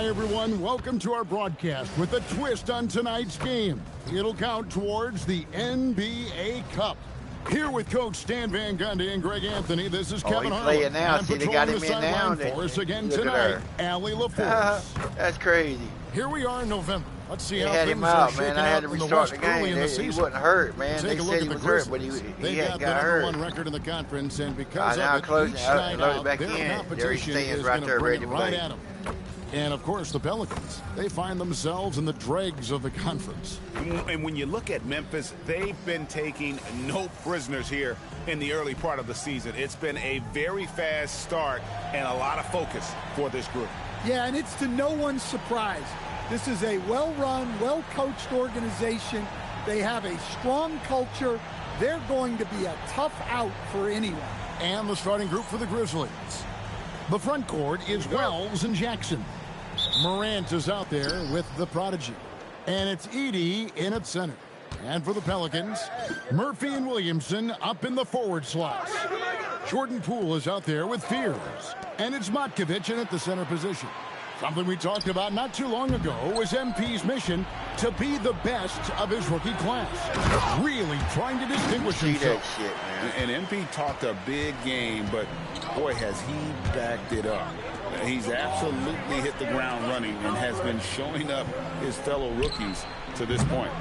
Hi, everyone. Welcome to our broadcast with a twist on tonight's game. It'll count towards the NBA Cup. Here with Coach Stan Van Gundy and Greg Anthony, this is Kevin Harlan. Playing now. See, they got him in now. For us again tonight, Allie LaForce. That's crazy. Here we are in November. Let's see how things are shaking out. I had to restart the game. He wasn't hurt, man. They said he was hurt, but he got got hurt. One record in the conference, and because now of close each it. night Load out, it back their in. competition There he is right going there, to ready bring to it right play. at him. And, of course, the Pelicans, they find themselves in the dregs of the conference. And when you look at Memphis, they've been taking no prisoners here in the early part of the season. It's been a very fast start and a lot of focus for this group. Yeah, and it's to no one's surprise. This is a well-run, well-coached organization. They have a strong culture. They're going to be a tough out for anyone. And the starting group for the Grizzlies. The front court is Wells and Jackson. Morant is out there with the prodigy. And it's Edey in at center. And for the Pelicans, Murphy and Williamson up in the forward slots. Jordan Poole is out there with Fears. And it's Matkovic in at the center position. Something we talked about not too long ago was MP's mission to be the best of his rookie class. Really trying to distinguish himself. Shit, man. And MP talked a big game, but boy, has he backed it up. He's absolutely hit the ground running and has been showing up his fellow rookies to this point.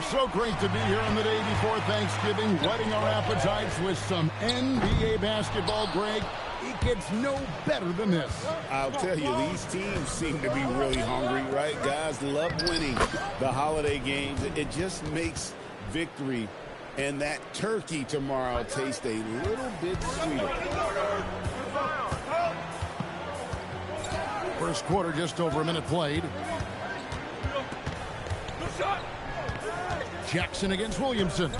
So great to be here on the day before Thanksgiving, whetting our appetites with some NBA basketball, Greg. It gets no better than this. I'll tell you, these teams seem to be really hungry, right? Guys love winning the holiday games. It just makes victory and that turkey tomorrow taste a little bit sweeter. First quarter, just over a minute played. Jackson against Williamson.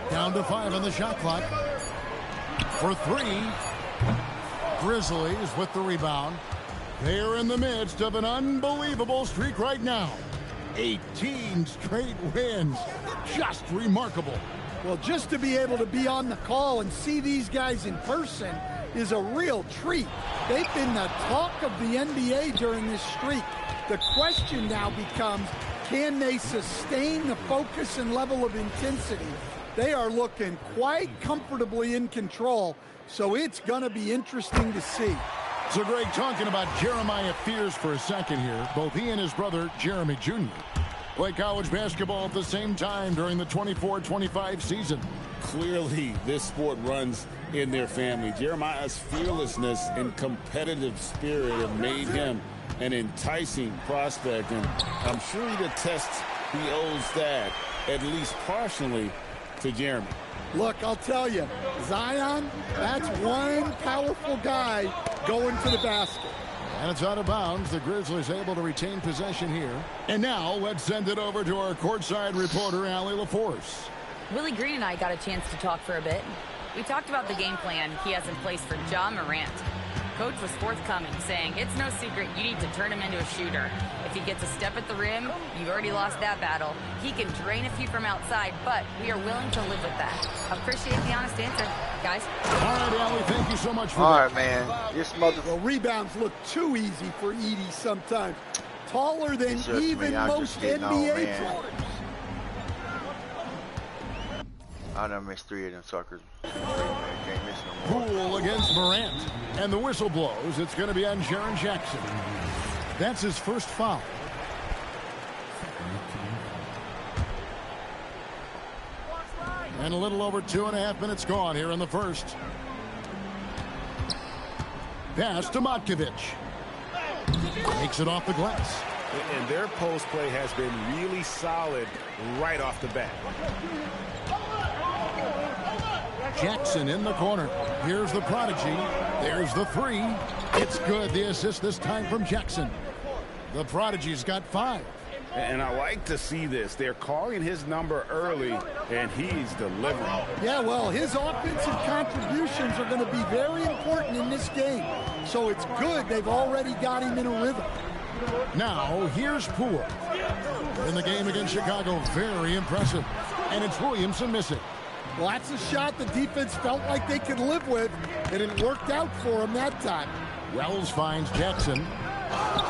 Down to 5 on the shot clock. For 3. Grizzlies with the rebound. They're in the midst of an unbelievable streak right now. 18 straight wins. Just remarkable. Well, just to be able to be on the call and see these guys in person is a real treat. They've been the talk of the NBA during this streak. The question now becomes, can they sustain the focus and level of intensity? They are looking quite comfortably in control, so it's going to be interesting to see. So, Greg, talking about Jeremiah Fears for a second here. Both he and his brother, Jeremy Jr., play college basketball at the same time during the 24-25 season. Clearly, this sport runs in their family. Jeremiah's fearlessness and competitive spirit have made him an enticing prospect, and I'm sure he attests he owes that, at least partially, to Jeremy. Look, I'll tell you, Zion, that's one powerful guy going to the basket. And it's out of bounds. The Grizzlies able to retain possession here. And now let's send it over to our courtside reporter, Allie LaForce. Willie Green and I got a chance to talk for a bit. We talked about the game plan he has in place for Ja Morant. Coach was forthcoming, saying it's no secret you need to turn him into a shooter. If he gets a step at the rim, you've already lost that battle. He can drain a few from outside, but we are willing to live with that. Appreciate the honest answer, guys. All right, Allie, thank you so much for that. All that. right, man. This mother. Well, rebounds look too easy for Edey sometimes. Taller than even most NBA players. I done missed 3 of them suckers. Poole against Morant. And the whistle blows. It's going to be on Jaren Jackson. That's his first foul. And a little over 2.5 minutes gone here in the first. Pass to Matkovic. Takes it off the glass. And their post play has been really solid right off the bat. Jackson in the corner. Here's the prodigy. There's the 3. It's good. The assist this time from Jackson. The prodigy's got 5. And I like to see this. They're calling his number early, and he's delivering. Yeah, well, his offensive contributions are going to be very important in this game. So it's good they've already got him in a rhythm. Now, here's Poole. In the game against Chicago, very impressive. And it's Williamson missing. Well, that's a shot the defense felt like they could live with, and it worked out for him that time. Wells finds Jackson.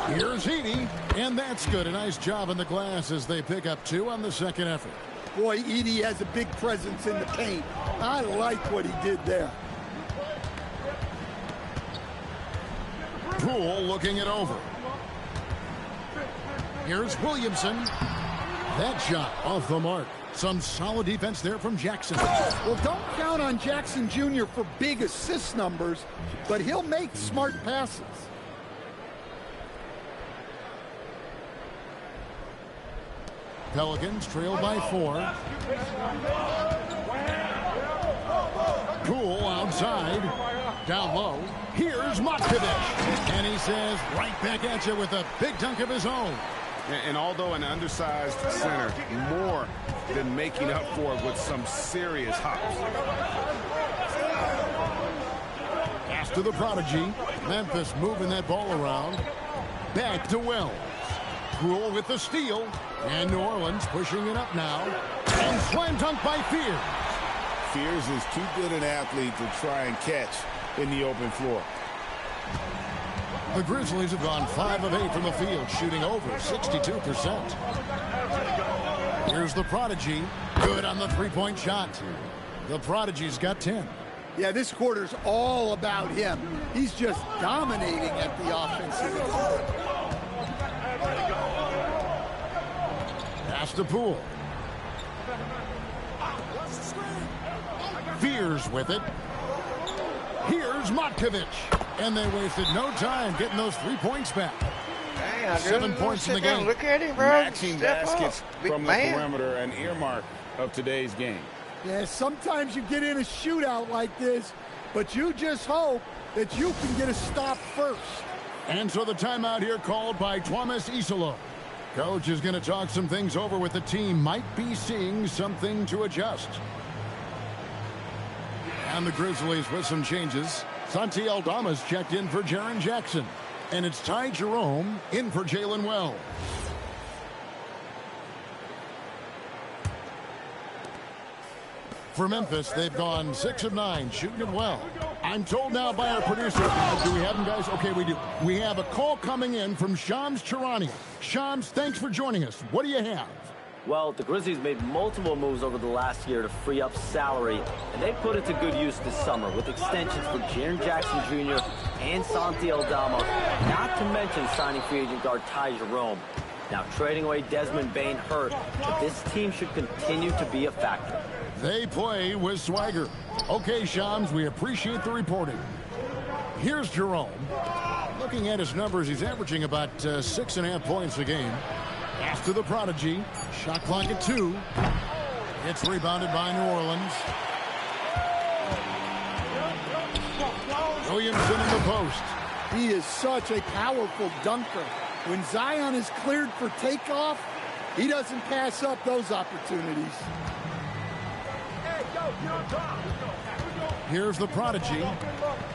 Here's Edie, and that's good. A nice job in the glass as they pick up 2 on the second effort. Boy, Edie has a big presence in the paint. I like what he did there. Poole looking it over. Here's Williamson. That shot off the mark. Some solid defense there from Jackson. Well, don't count on Jackson Jr. for big assist numbers, but he'll make smart passes. Pelicans trail by 4. Poole outside. Down low. Here's Matkovic. And he says right back at you with a big dunk of his own. And although an undersized center, more than making up for it with some serious hops. Pass to the prodigy. Memphis moving that ball around. Back to Wells. Poole with the steal. And New Orleans pushing it up now. And slam dunk by Fears. Fears is too good an athlete to try and catch in the open floor. The Grizzlies have gone 5 of 8 from the field, shooting over 62%. Here's the prodigy. Good on the three-point shot. The prodigy's got 10. Yeah, this quarter's all about him. He's just dominating at the offensive end. Pass to Poole. Fears with it. Here's Matkovic. And they wasted no time getting those 3 points back. Dang, 7 points in the game. Look at him, bro. Matching Step baskets up. Big from the man. perimeter, an earmark of today's game. Yeah, sometimes you get in a shootout like this, but you just hope that you can get a stop first. And so the timeout here called by Thomas Isolo. Coach is going to talk some things over with the team. Might be seeing something to adjust. And the Grizzlies with some changes. Santi Aldama's checked in for Jaren Jackson. And it's Ty Jerome in for Jalen Wells. For Memphis, they've gone 6 of 9, shooting it well. I'm told now by our producer, do we have them, guys? Okay, we do. We have a call coming in from Shams Charania. Shams, thanks for joining us. What do you have? Well, the Grizzlies made multiple moves over the last year to free up salary, and they put it to good use this summer with extensions for Jaren Jackson Jr. and Santi Aldama, not to mention signing free agent guard Ty Jerome. Now, trading away Desmond Bane hurt, but this team should continue to be a factor. They play with swagger. Okay, Shams, we appreciate the reporting. Here's Jerome. Looking at his numbers, he's averaging about 6.5 points a game. Pass to the prodigy. Shot clock at 2. It's rebounded by New Orleans. Williamson in the post. He is such a powerful dunker. When Zion is cleared for takeoff, he doesn't pass up those opportunities. Here's the prodigy.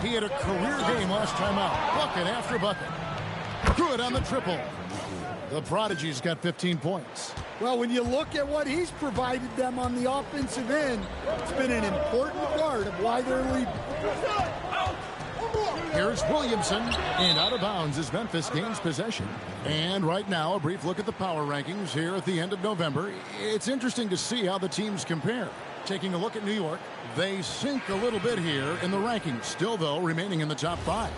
He had a career game last time out. Bucket after bucket. Good on the triple. The prodigy's got 15 points. Well, when you look at what he's provided them on the offensive end, it's been an important part of why they're leading. Here's Williamson, and out of bounds as Memphis gains possession. And right now, a brief look at the power rankings here at the end of November. It's interesting to see how the teams compare. Taking a look at New York, they sink a little bit here in the rankings, still, though, remaining in the top 5.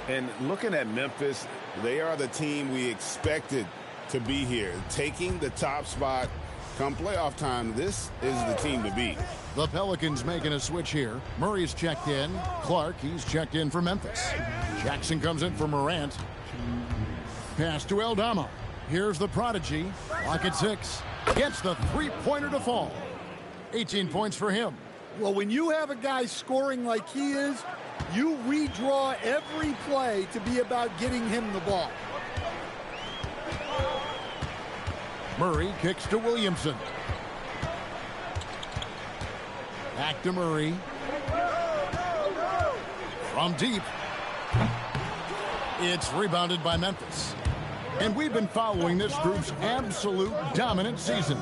And looking at Memphis, they are the team we expected to be here, taking the top spot come playoff time. This is the team to beat. The Pelicans making a switch here. Murray's checked in. Clark, he's checked in for Memphis. Jackson comes in for Morant. Pass to Aldama. Here's the prodigy. Clock at 6. Gets the three-pointer to fall. 18 points for him. Well, when you have a guy scoring like he is, you redraw every play to be about getting him the ball. Murray kicks to Williamson. Back to Murray. From deep. It's rebounded by Memphis. And we've been following this group's absolute dominant season,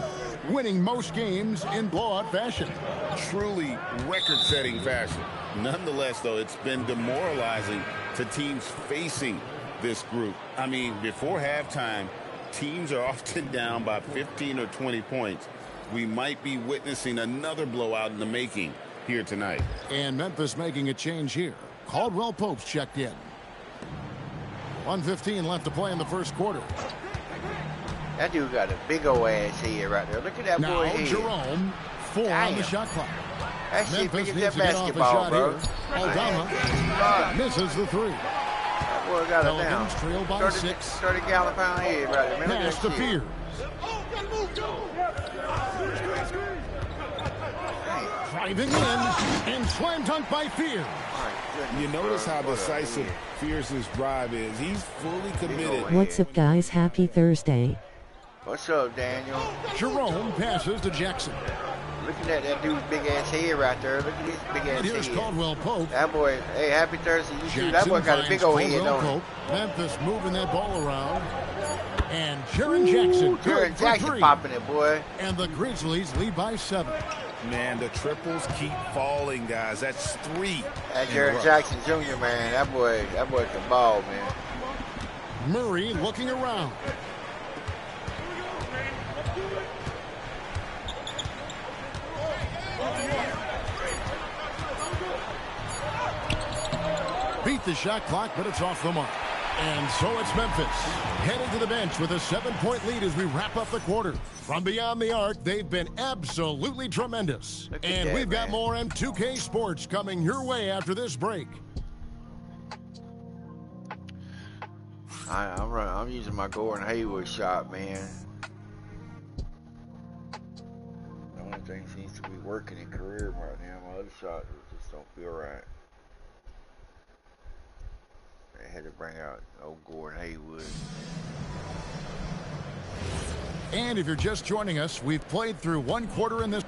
winning most games in blowout fashion. Truly record-setting fashion. Nonetheless, though, it's been demoralizing to teams facing this group. I mean, before halftime, teams are often down by 15 or 20 points. We might be witnessing another blowout in the making here tonight. And Memphis making a change here. Caldwell Pope's checked in. 1:15 left to play in the first quarter. That dude got a big old ass head right there. Look at that Now boy head. Jerome, 4 on the shot clock. That shit Memphis big needs as to that get off a basketball, shot bro. here. Aldama misses the 3. That boy got it down. Pelicans trail by 6. 30 gallon pound head right there. Man, Pass to look at that shit. Fears. Driving in and slam dunk by Fears. You notice how decisive Fears' drive is. He's fully committed. What's up, guys? Happy Thursday. What's up, Daniel? Jerome passes to Jackson. Look at that dude's big ass head right there. Look at his big ass And here's head. Caldwell Pope. That boy, hey, happy Thursday. You Jackson shoot. That boy got a big finds old head Caldwell on him. Pope. Memphis moving that ball around. And Jaren Jackson, Jaren good for Jackson 3. popping it, boy. And the Grizzlies lead by 7. Man, the triples keep falling, guys. That's 3. That Jaren Jackson Jr., man. That boy can ball, man. Murray looking around. Beat the shot clock, but it's off the mark. And so it's Memphis heading to the bench with a 7-point lead as we wrap up the quarter. From beyond the arc, they've been absolutely tremendous. And we've got more M2K Sports coming your way after this break. I'm using my Gordon Hayward shot, man. The only thing seems to be working in career right now. My other shot just don't feel right. I had to bring out old Gordon Hayward. And if you're just joining us, we've played through 1 quarter in this.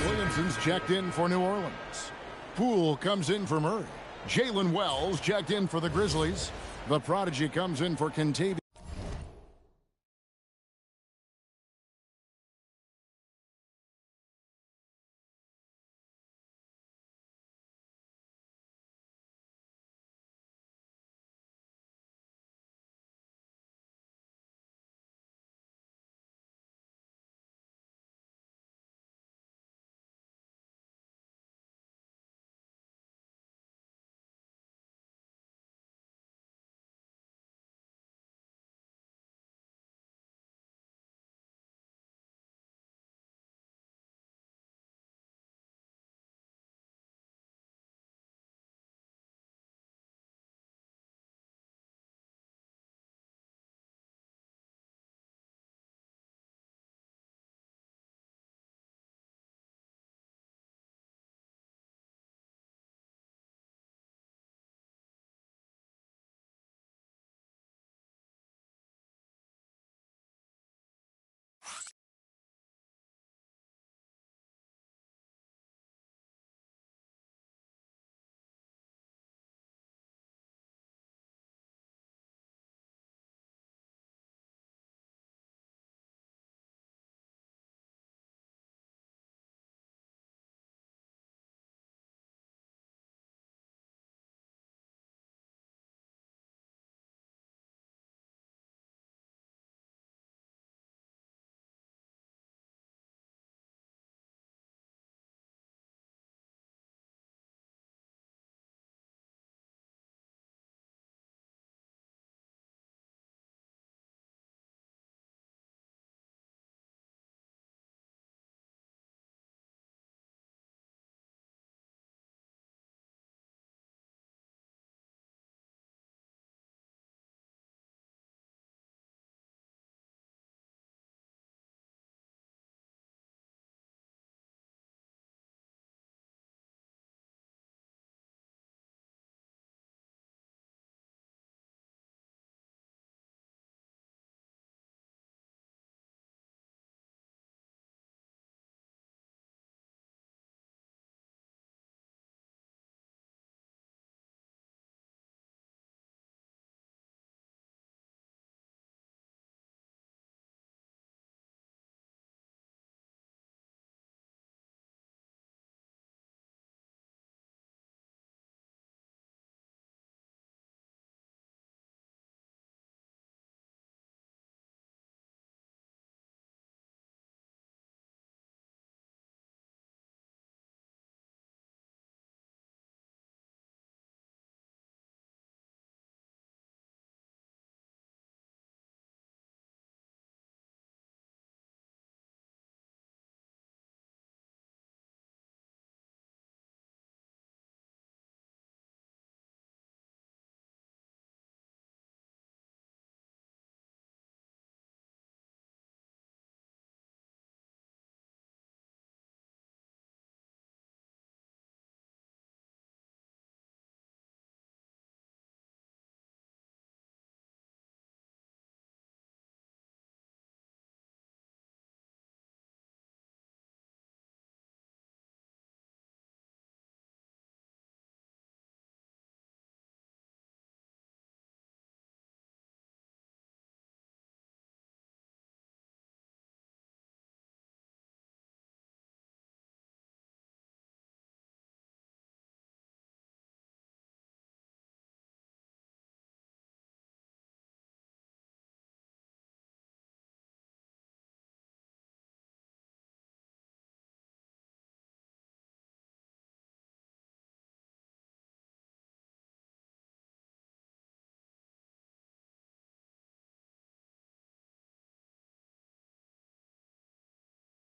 Williamson's checked in for New Orleans. Poole comes in for Murray. Jalen Wells checked in for the Grizzlies. The prodigy comes in for Kentavious.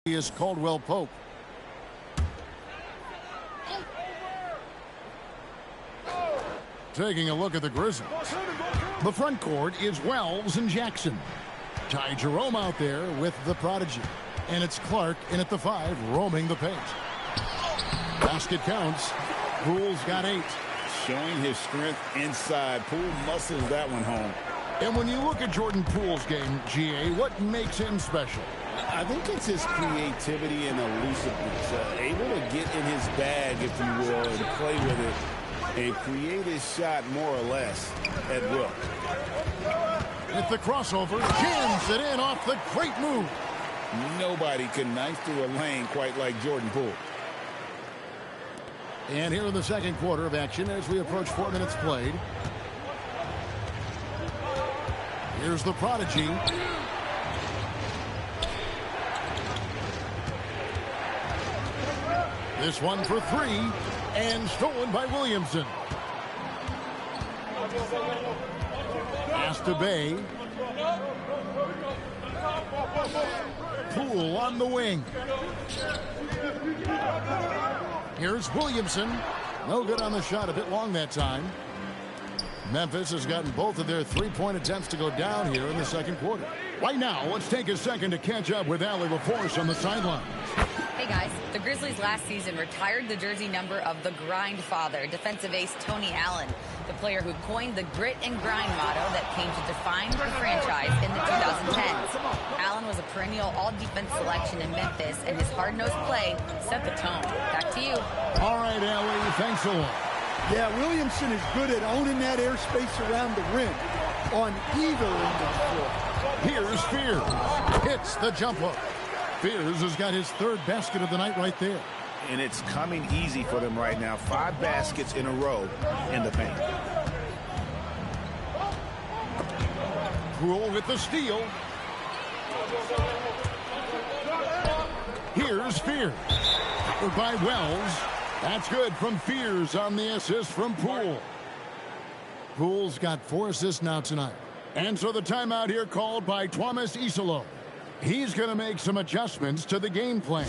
is Caldwell Pope. Taking a look at the Grizzlies. The front court is Wells and Jackson. Ty Jerome out there with the prodigy. And it's Clark in at the 5, roaming the paint. Basket counts. Poole's got 8. Showing his strength inside. Poole muscles that one home. And when you look at Jordan Poole's game, GA, what makes him special? I think it's his creativity and elusiveness. Able to get in his bag, if you will, and play with it and create his shot more or less at will. With the crossover, jams it in off the great move. Nobody can knife through a lane quite like Jordan Poole. And here in the second quarter of action as we approach 4 minutes played. Here's the prodigy. This one for 3 and stolen by Williamson. Pass to Bay. Poole on the wing. Here's Williamson. No good on the shot, a bit long that time. Memphis has gotten both of their three-point attempts to go down here in the second quarter. Right now, let's take a second to catch up with Allie LaForce on the sidelines. Hey guys, the Grizzlies last season retired the jersey number of the grind father, defensive ace Tony Allen, the player who coined the grit and grind motto that came to define the franchise in the 2010s. Allen was a perennial all-defense selection in Memphis, and his hard-nosed play set the tone. Back to you. All right, Allie, thanks a lot. Yeah, Williamson is good at owning that airspace around the rim on either end of the floor. Here's Fears. Hits the jump hook. Fears has got his 3rd basket of the night right there. And it's coming easy for them right now. 5 baskets in a row in the paint. Poole with the steal. Here's Fears. Covered by Wells. That's good from Fears on the assist from Poole. Poole's got 4 assists now tonight. And so the timeout here called by Thomas Isolo. He's going to make some adjustments to the game plan.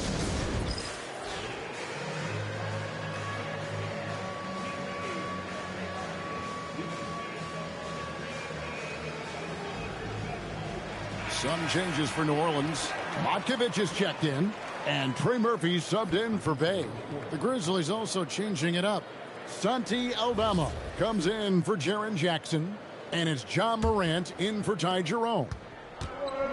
Some changes for New Orleans. Motkovich is checked in. And Trey Murphy subbed in for Bay. The Grizzlies also changing it up. Santi Aldama comes in for Jaren Jackson. And it's John Morant in for Ty Jerome.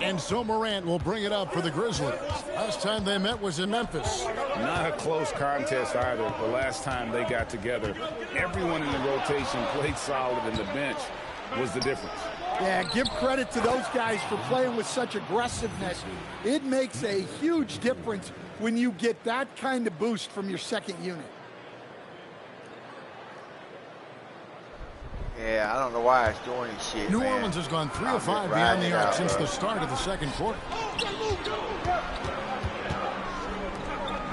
And so Morant will bring it up for the Grizzlies. Last time they met was in Memphis. Not a close contest either. The last time they got together, everyone in the rotation played solid, and the bench was the difference. Yeah, give credit to those guys for playing with such aggressiveness. It makes a huge difference when you get that kind of boost from your second unit. Yeah, I don't know why it's doing this shit, New man. Orleans has gone 3 of 5 beyond the arc since the start of the second quarter.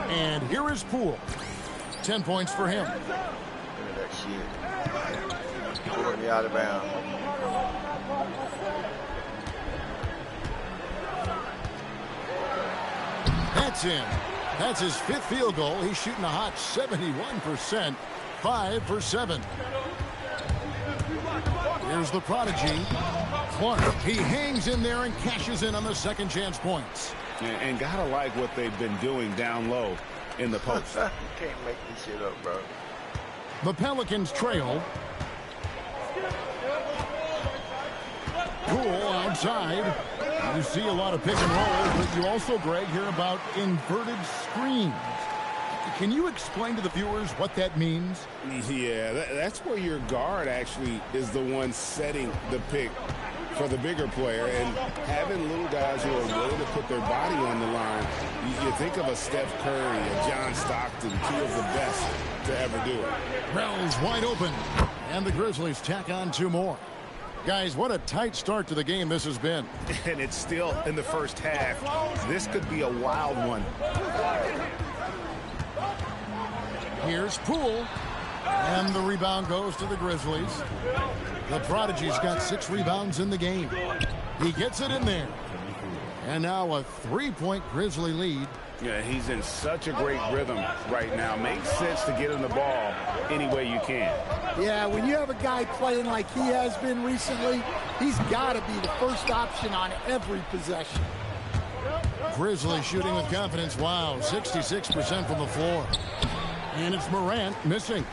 And here is Poole. 10 points for him. Look at that shit. Pulling me out of bounds. That's in. That's his 5th field goal. He's shooting a hot 71%. 5 for 7. Here's the prodigy, Clark. He hangs in there and cashes in on the second chance points. And gotta like what they've been doing down low in the post. You can't make this shit up, bro. The Pelicans trail. Poole outside. You see a lot of pick and roll, but you also, Greg, hear about inverted screens. Can you explain to the viewers what that means? Yeah, that's where your guard actually is the one setting the pick for the bigger player, and having little guys who are willing to put their body on the line. You think of a Steph Curry, a John Stockton, 2 of the best to ever do it. Wells wide open, and the Grizzlies tack on 2 more. Guys, what a tight start to the game this has been. And it's still in the first half. This could be a wild one. Here's Poole, and the rebound goes to the Grizzlies. The prodigy's got 6 rebounds in the game. He gets it in there. And now a 3-point Grizzly lead. Yeah, he's in such a great rhythm right now. Makes sense to get him the ball any way you can. Yeah, when you have a guy playing like he has been recently, he's got to be the first option on every possession. Grizzly shooting with confidence. Wow, 66% from the floor. And it's Morant missing.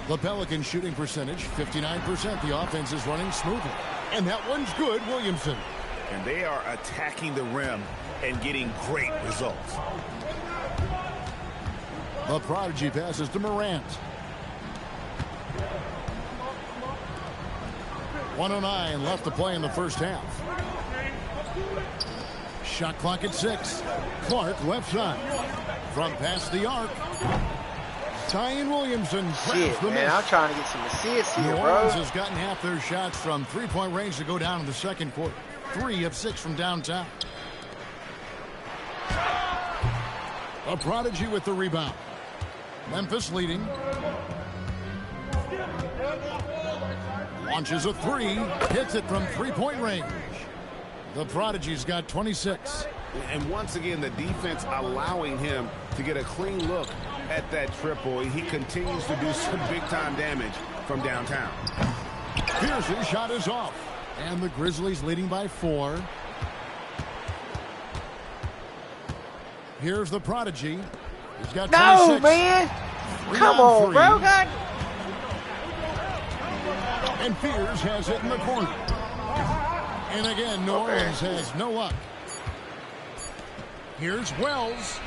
The Pelicans shooting percentage, 59%. The offense is running smoothly. And that one's good, Williamson. And they are attacking the rim and getting great results. The Prodigy passes to Morant. 1:09 left to play in the first half. Shot clock at 6. Clark left side. From past the arc. Zion Williamson grabs the man, miss. I'm trying to get some assists here, New bro. Orleans has gotten half their shots from three-point range to go down in the second quarter. 3 of 6 from downtown. The Prodigy with the rebound. Memphis leading. Launches a 3. Hits it from three-point range. The Prodigy's got 26. And once again, the defense allowing him to get a clean look at that triple. He continues to do some big-time damage from downtown. Pearson's shot is off. And the Grizzlies leading by 4. Here's the Prodigy. He's got 26. No, man. Come on, bro. God. And Fears has it in the corner. And again, New Orleans has no luck. Here's Wells.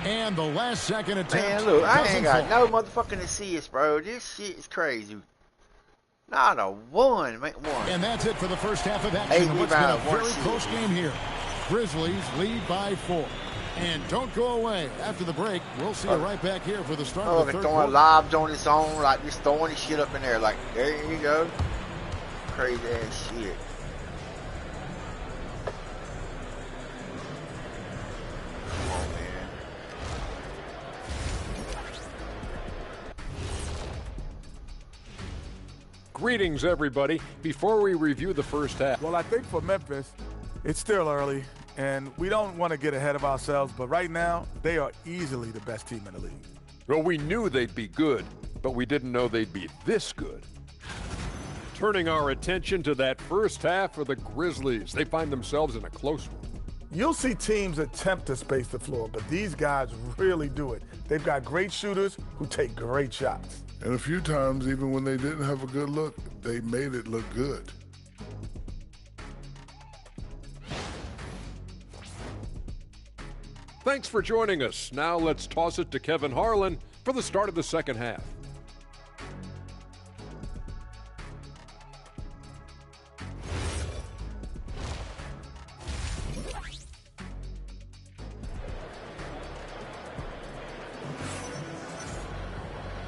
And the last second attempt. Man, look, I ain't got fall. no motherfucking assists, bro. This shit is crazy. Not a one, man. One. And that's it for the first half of action. 8 What's been a rebounds, 1 very assist. close game here. Grizzlies lead by 4. And don't go away. After the break, we'll see you right back here for the start of the third throwing quarter. lobs on his own, like just throwing his shit up in there. Like, there you go. Crazy ass shit. Come on, man. Greetings, everybody. Before we review the first half, Well, I think for Memphis, it's still early, and we don't want to get ahead of ourselves, but right now, they are easily the best team in the league. well, we knew they'd be good, but we didn't know they'd be this good. Turning our attention to that first half of the Grizzlies, they find themselves in a close one. You'll see teams attempt to space the floor, but these guys really do it. They've got great shooters who take great shots. And a few times, even when they didn't have a good look, they made it look good. Thanks for joining us. Now let's toss it to Kevin Harlan for the start of the second half.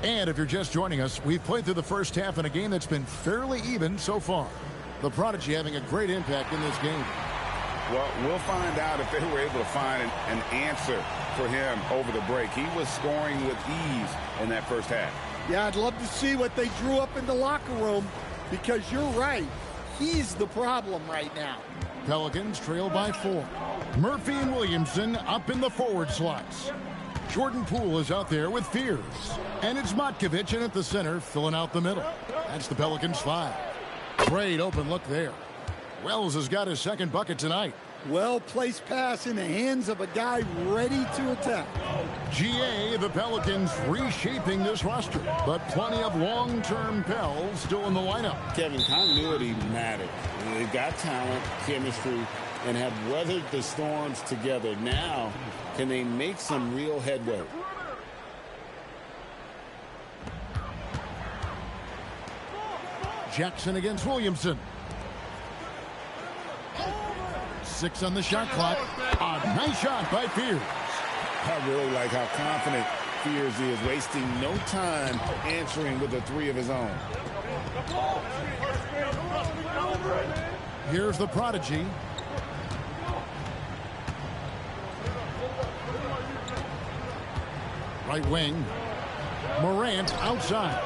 And if you're just joining us, we've played through the first half in a game that's been fairly even so far. The Prodigy having a great impact in this game. Well, we'll find out if they were able to find an answer for him over the break. He was scoring with ease in that first half. Yeah, I'd love to see what they drew up in the locker room, because you're right. He's the problem right now. Pelicans trail by 4. Murphy and Williamson up in the forward slots. Jordan Poole is out there with Fears. And it's Matkovic in at the center, filling out the middle. That's the Pelicans 5. Great open look there. Wells has got his second bucket tonight. Well-placed pass in the hands of a guy ready to attack. GA, the Pelicans reshaping this roster, but plenty of long-term Pels still in the lineup. Kevin, continuity matters. They've got talent, chemistry, and have weathered the storms together. Now, can they make some real headway? Jackson against Williamson. 6 on the shot clock. A nice shot by Fears. I really like how confident Fears is, wasting no time answering with a 3 of his own. Here's the Prodigy. Right wing. Morant outside.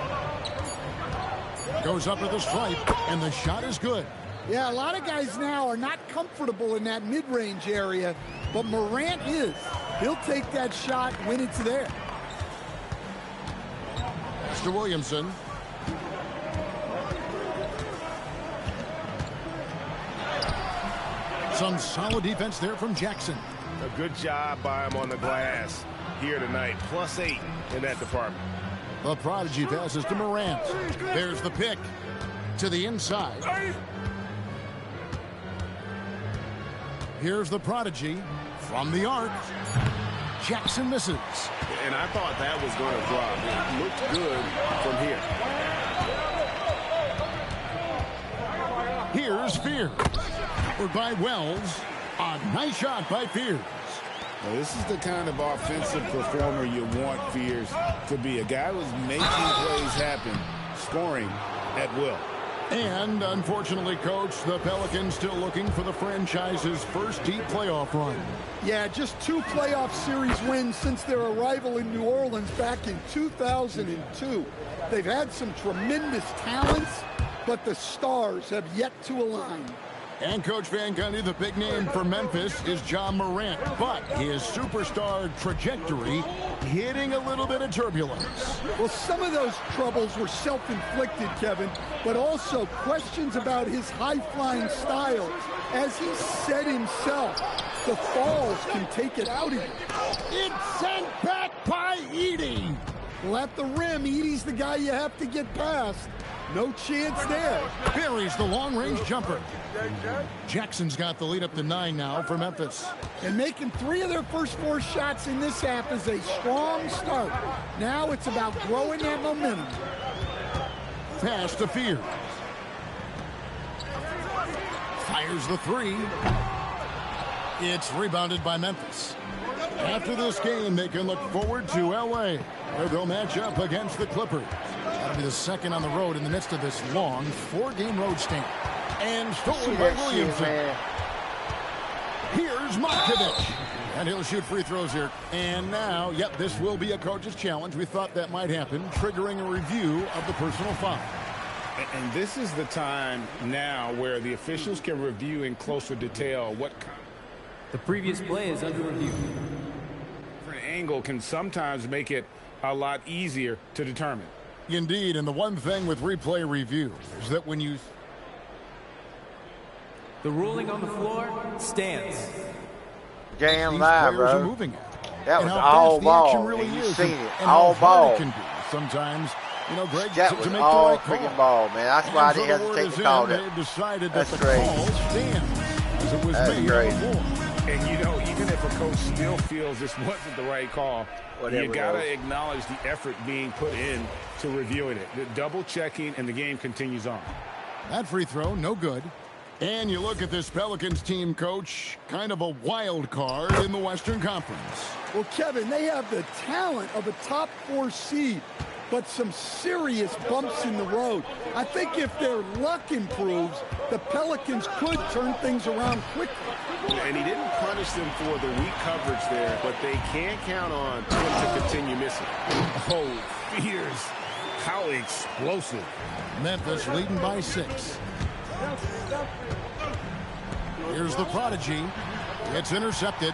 Goes up with a stripe, and the shot is good. Yeah, a lot of guys now are not comfortable in that mid-range area, but Morant is. He'll take that shot when it's there. Mr. Williamson. Some solid defense there from Jackson. A good job by him on the glass here tonight. +8 in that department. The prodigy passes to Morant. There's the pick to the inside. Here's the prodigy from the arc. Jackson misses. And I thought that was going to drop. It looked good from here. Here's Fears. Covered by Wells. A nice shot by Fears. Well, this is the kind of offensive performer you want Fears to be. A guy who's making plays happen, scoring at will. And unfortunately, Coach, the Pelicans still looking for the franchise's first deep playoff run. Yeah, just 2 playoff series wins since their arrival in New Orleans back in 2002. They've had some tremendous talents, but the stars have yet to align. And Coach Van Gundy, the big name for Memphis is Ja Morant, but his superstar trajectory hitting a little bit of turbulence. Well, some of those troubles were self-inflicted, Kevin, but also questions about his high-flying style. As he said himself, the falls can take it out of you. It's sent back by Edey. Well, at the rim, Edey's the guy you have to get past. No chance there. Buries the long-range jumper. Jackson's got the lead up to 9 now for Memphis. And making 3 of their first 4 shots in this half is a strong start. Now it's about growing that momentum. Pass to Fears. Fires the 3. It's rebounded by Memphis. After this game, they can look forward to L.A., where they'll match up against the Clippers. That'll be the second on the road in the midst of this long 4-game road stint. And stolen by Williamson. Here's Markovic. And he'll shoot free throws here. And now, yep, this will be a coach's challenge. We thought that might happen, triggering a review of the personal foul. And this is the time now where the officials can review in closer detail what the previous play is under review. Different angle can sometimes make it a lot easier to determine. Indeed, and the one thing with replay review is that when you... The ruling on the floor stands. Damn live, bro. Are moving it. That was all ball. Really you is, seen it. and All ball. It can be. Sometimes, you know, Greg, that to was make all the right freaking call. ball, man. That's why I didn't hesitate to call it. They've decided That's that the great. call stands as it was That's made great. on the floor. And, you know, even if a coach still feels this wasn't the right call, you got to acknowledge the effort being put in to reviewing it. The double checking, and the game continues on. That free throw, no good. And you look at this Pelicans team, Coach, kind of a wild card in the Western Conference. Well, Kevin, they have the talent of a top 4 seed, but some serious bumps in the road. I think if their luck improves, the Pelicans could turn things around quickly. And he didn't punish them for the weak coverage there, but they can't count on him to continue missing. Oh, Fears. How explosive. Memphis leading by 6. Here's the prodigy. It's intercepted.